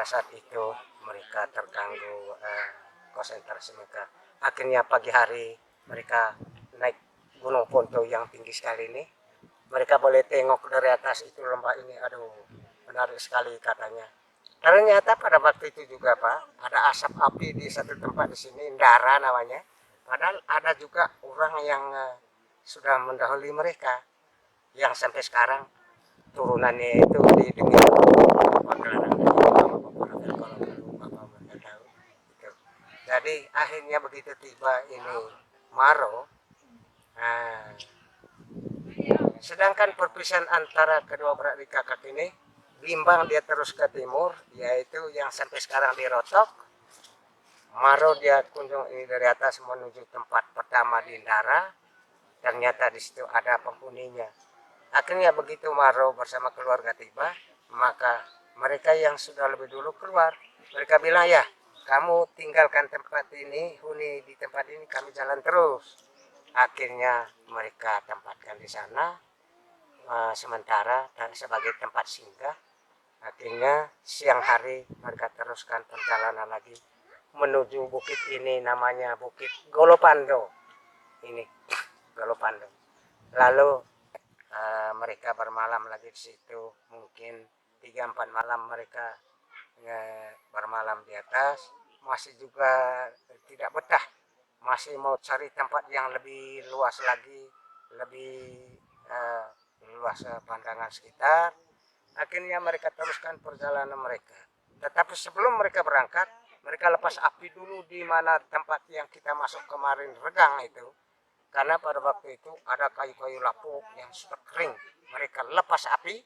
pada saat itu mereka terganggu konsentrasi mereka. Akhirnya pagi hari mereka naik Gunung Ponto yang tinggi sekali ini. Mereka boleh tengok dari atas itu lembah ini, aduh menarik sekali katanya. Ternyata pada waktu itu juga Pak, ada asap api di satu tempat di sini, Ndara namanya. Padahal ada juga orang yang sudah mendahului mereka, yang sampai sekarang turunannya itu di dunia jadi akhirnya begitu tiba ini Maro, nah, sedangkan perpisahan antara kedua beradik kakak ini bimbang dia terus ke timur, yaitu yang sampai sekarang di Rotok. Maro dia kunjung ini dari atas menuju tempat pertama di Ndara, ternyata di situ ada penghuninya. Akhirnya begitu Maro bersama keluarga tiba, maka mereka yang sudah lebih dulu keluar, mereka bilang ya, kamu tinggalkan tempat ini, huni di tempat ini, kami jalan terus. Akhirnya mereka tempatkan di sana sementara dan sebagai tempat singgah. Akhirnya siang hari mereka teruskan perjalanan lagi menuju bukit ini, namanya Bukit Golopando. Ini Golopando. Lalu mereka bermalam lagi di situ, mungkin 3-4 malam mereka bermalam di atas. Masih juga tidak betah, masih mau cari tempat yang lebih luas lagi, lebih luas pandangan sekitar. Akhirnya mereka teruskan perjalanan mereka. Tetapi sebelum mereka berangkat, mereka lepas api dulu di mana tempat yang kita masuk kemarin Regang itu. Karena pada waktu itu ada kayu-kayu lapuk yang sudah kering. Mereka lepas api,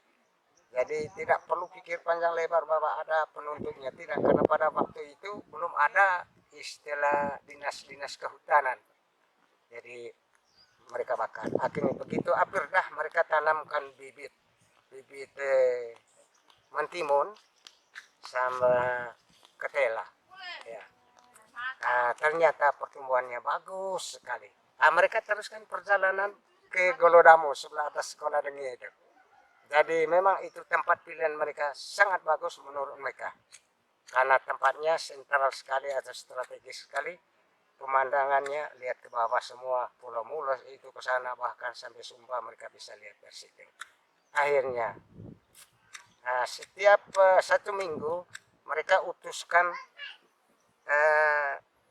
jadi tidak perlu pikir panjang lebar bahwa ada penuntutnya, tidak. Karena pada waktu itu belum ada istilah dinas-dinas kehutanan. Jadi mereka bakar. Akhirnya begitu api redah, mereka tanamkan bibit mentimun sama ketela. Ya. Nah, ternyata pertumbuhannya bagus sekali. Nah, mereka teruskan perjalanan ke Golodamo sebelah atas sekolah Dengi itu. Jadi memang itu tempat pilihan mereka sangat bagus menurut mereka. Karena tempatnya sentral sekali atau strategis sekali. Pemandangannya lihat ke bawah semua Pulau Mulos itu ke sana, bahkan sampai Sumba mereka bisa lihat dari situ. Akhirnya setiap 1 minggu mereka utuskan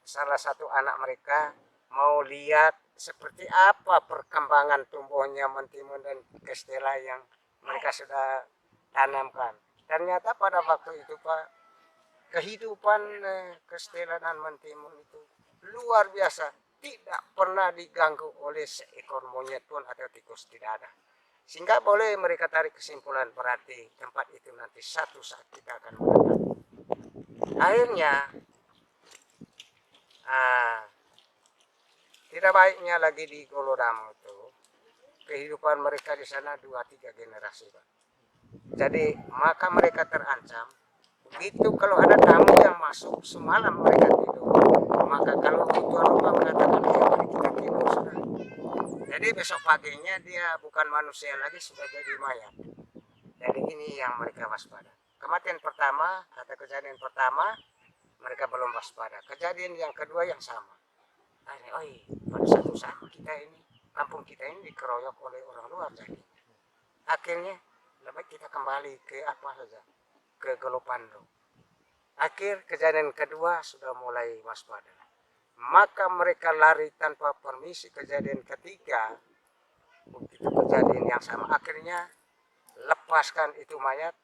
salah satu anak mereka mau lihat seperti apa perkembangan tumbuhnya mentimun dan kestela yang mereka sudah tanamkan. Ternyata pada waktu itu Pak, kehidupan kestela dan mentimun itu luar biasa, tidak pernah diganggu oleh seekor monyet pun atau tikus, tidak ada. Sehingga boleh mereka tarik kesimpulan berarti tempat itu nanti satu saat kita akan mendatangi. Akhirnya tidak baiknya lagi di Golodamo itu kehidupan mereka di sana 2-3 generasi Pak. Jadi maka mereka terancam. Begitu kalau ada tamu yang masuk semalam mereka tidur, maka kalau tuan rumah mengatakan mari kita tidur sudah. Jadi besok paginya dia bukan manusia lagi, sudah jadi mayat. Jadi ini yang mereka waspada. Kematian pertama atau kejadian pertama mereka belum waspada. Kejadian yang kedua yang sama. Pada satu saat kita ini, kampung kita ini dikeroyok oleh orang luar. Jadi akhirnya lebih kita kembali ke apa saja, ke Golopando. Akhir kejadian kedua sudah mulai waspada. Maka mereka lari tanpa permisi. Kejadian ketiga, begitu kejadian yang sama, akhirnya lepaskan itu mayat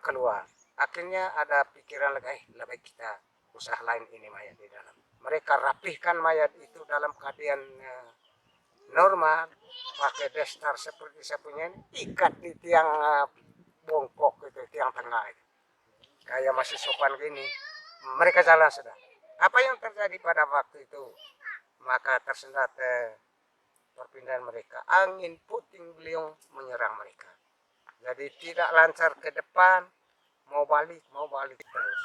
keluar. Akhirnya ada pikiran lagi, lebih kita usaha lain ini mayat di dalam. Mereka rapihkan mayat itu dalam keadaan normal, pakai daster seperti saya punya ini, ikat di tiang bongkok itu, tiang tengah itu. Kayak masih sopan gini. Mereka jalan sudah. Apa yang terjadi pada waktu itu? Maka tersendat perpindahan mereka. Angin puting beliung menyerang mereka. Jadi tidak lancar ke depan, mau balik terus.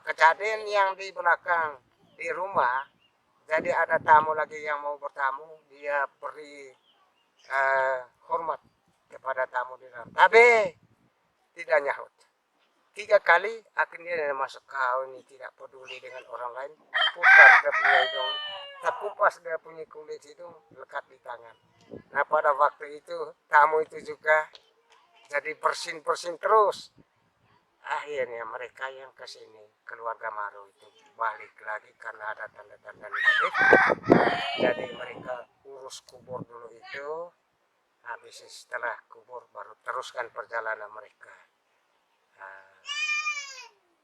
Kejadian yang di belakang di rumah, jadi ada tamu lagi yang mau bertamu, dia beri hormat kepada tamu di dalam. Tapi tidak nyahut. 3 kali akhirnya dia masuk kau ini tidak peduli dengan orang lain, putar dia punya hidung, terkupas dia punya kulit itu lekat di tangan. Nah pada waktu itu tamu itu juga jadi bersin-bersin terus. Akhirnya mereka yang ke sini, keluarga Maro itu balik lagi karena ada tanda-tanda negatif. Jadi mereka urus kubur dulu itu, habis setelah kubur baru teruskan perjalanan mereka. Nah,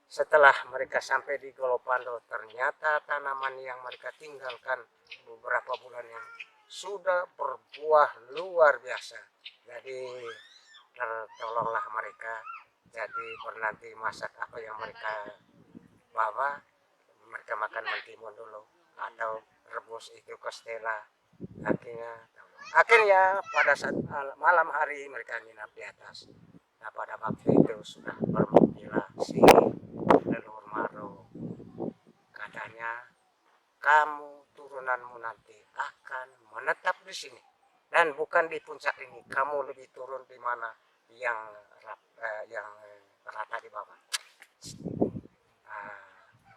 setelah mereka sampai di Golopando, ternyata tanaman yang mereka tinggalkan beberapa bulan yang sudah berbuah luar biasa. Jadi tertolonglah mereka. Jadi bernanti masak apa yang mereka bawa, mereka makan mentimun dulu atau rebus itu kastela. Akhirnya pada saat malam hari mereka nginap di atas. Nah pada waktu itu sudah bermimpilah si leluhur Maro, katanya kamu turunanmu nanti akan menetap di sini dan bukan di puncak ini, kamu lebih turun di mana yang rata di bawah.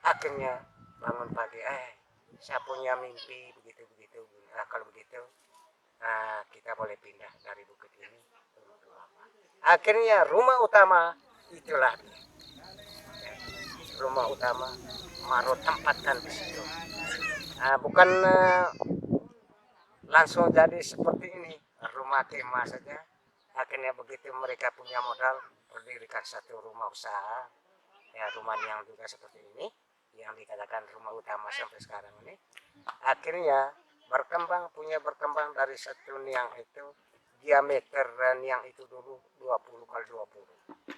Akhirnya bangun pagi, saya punya mimpi begitu. Kalau begitu kita boleh pindah dari bukit ini ke rumah. Akhirnya rumah utama itulah dia. Rumah utama Maro tempatkan di situ. Bukan langsung jadi seperti ini rumah kemah saja. Akhirnya begitu mereka punya modal berdirikan satu rumah usaha, ya rumah yang juga seperti ini yang dikatakan rumah utama sampai sekarang ini. Akhirnya berkembang dari satu niang itu, diameter niang itu dulu 20 kali 20,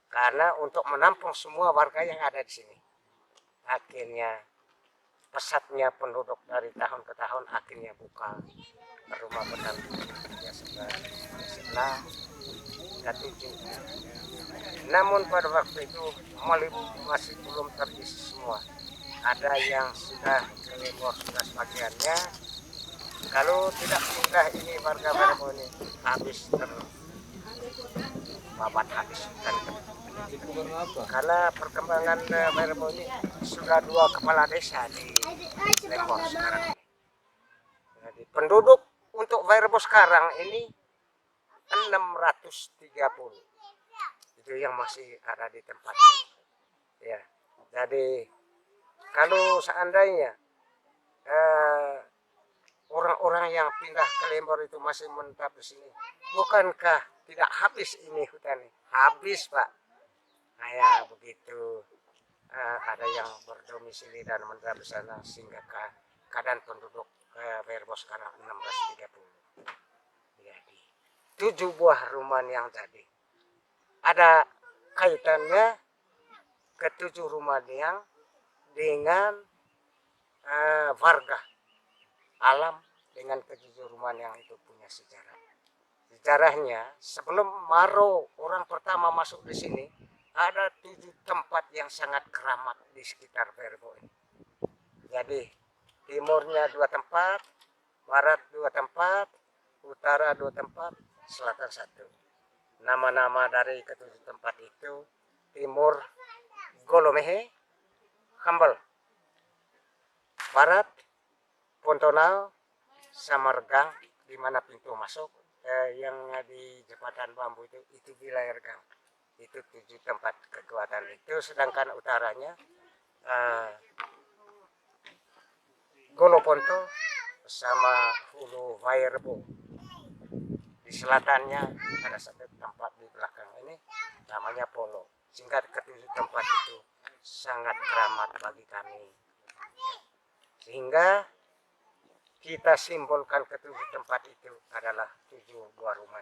karena untuk menampung semua warga yang ada di sini. Akhirnya pesatnya penduduk dari tahun ke tahun akhirnya buka rumah pendamping ya sebelah ketujuh. Namun pada waktu itu masih belum terisi semua. Ada yang sudah kelebor sudah sebagiannya. Kalau tidak pindah ini warga Werebo ini habis terbabat habis dan karena perkembangan Werebo ini sudah 2 kepala desa di Lembor sekarang. Jadi penduduk untuk Werebo sekarang ini 630. Itu yang masih ada di tempat ini. Ya, jadi kalau seandainya orang-orang yang pindah ke Lembor itu masih menetap di sini, bukankah tidak habis ini hutan ini? Habis, Pak. Kayak begitu. Ada yang berdomisili dan menetap di sana sehingga keadaan penduduk Werebo sekarang 630. Jadi 7 buah rumah yang jadi. Ada kaitannya ke-7 rumah yang dengan warga alam dengan ke-7 rumah yang itu punya sejarah. Sejarahnya sebelum Maro orang pertama masuk di sini ada 7 tempat yang sangat keramat di sekitar Werebo ini. Jadi timurnya 2 tempat, barat 2 tempat, utara 2 tempat, selatan 1. Nama-nama dari ke-7 tempat itu: timur Golomehe, Hambal, barat Pontonal, Samargang, di mana pintu masuk yang di jembatan bambu itu wilayah Gang. Itu 7 tempat kekuatan itu, sedangkan utaranya Goloponto sama Hulu Werebo. Di selatannya ada satu tempat di belakang ini namanya Polo. Sehingga ke-7 tempat itu sangat keramat bagi kami. Sehingga kita simbolkan ke-7 tempat itu adalah 7 buah rumah.